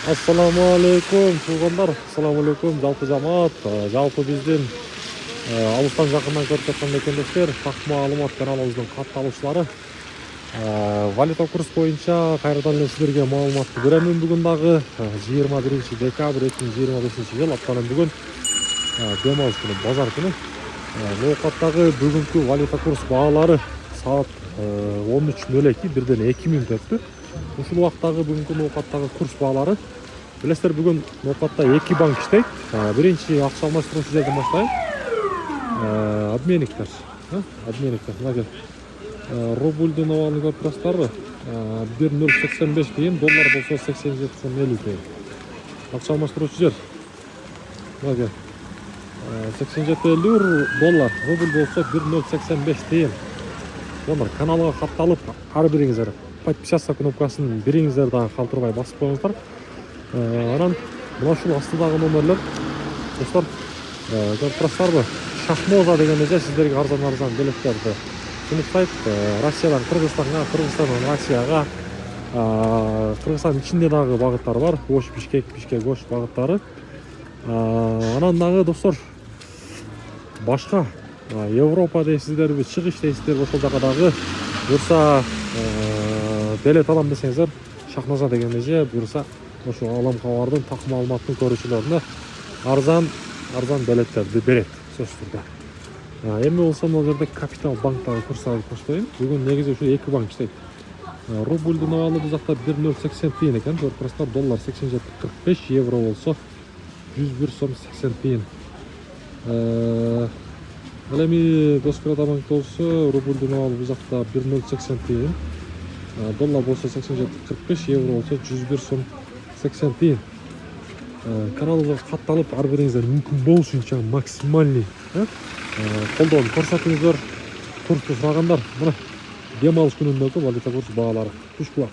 Ассаламу алейкум туугандар, ассаламу алейкум жалпы жамаат, жалпы биздин алыстан жакындан көрүп жаткан мекендештер, так маалымат каналыбыздын катталуучулары. Валюта курс боюнча кайрадан эле сиздерге маалыматты беремин. Бүгүн дагы 21 декабрь 2025 жыл аптанын бүгүн дем алыш күнү, базар күнү. Ноокаттагы бүгүнкү валюта курс баалары саат 13:02 бирден 2 мүнөт өттү. Ушул убактагы бүгүнкү ноокаттагы курс баалары. Билесиздер, бүгүн ноокатта 2 банк иштейт. Биринчи акча алмаштыруучу жерден баштайм. Обменниктер. Мына рубльдун абалын көрүп турасыздарбы? 1,085 тыйын, доллар болсо 87,50 тыйын. Акча алмаштыруучу жер. Мына 87,50 доллар, рубль болсо 1,085 тыйын. Донор каналга катталып, ар бириңиздер подписаться кнопкасын бириңиздер дагы калтырбай басып коюңуздар. Анан мына ушул астыдагы номерлер, достор, көрүп турасыздарбы? Шахмоза деген эже сиздерге арзан билеттерди сунуштайт. Россиядан Кыргызстанга, Кыргызстандан Россияга, Кыргызстандын ичинде дагы багыттар бар. Ош, Бишкек, Ош багыттары. Анан дагы достор, башка Европа дейсиздерби, чыгыш дейсиздерби, ошол жака дагы буюрса билет алам десеңиздер, Шахмоза деген эже буюрса ошо алам кабардын так маалыматтын көрүүчүлөрүнө арзан билеттерди берет сөзсүз түрдө. Эми болсо могу жерде Капитал банктагы курстарды коштойм. Бүгүн негизи ушу 2 банк иштейт. Рубльдун абалы бул жакта 1,080 тыйын экен, көрүп турасыздар. Доллар 87,45, евро болсо 101 сом 80 тыйын. Ал эми Доскода банк болсо рубльдун абалы бул жакта 1,080 тыйын. Доллар болсо 87,45, евро болсо 101 сом 80 тыйын. Каналга катталып, ар бириңиздер мүмкүн болушунча максимальный колдоону көрсөтүңүздөр. Курсту сурагандар, мына дем алыш күнүндөгү валюта курс баалары. Туш кулак.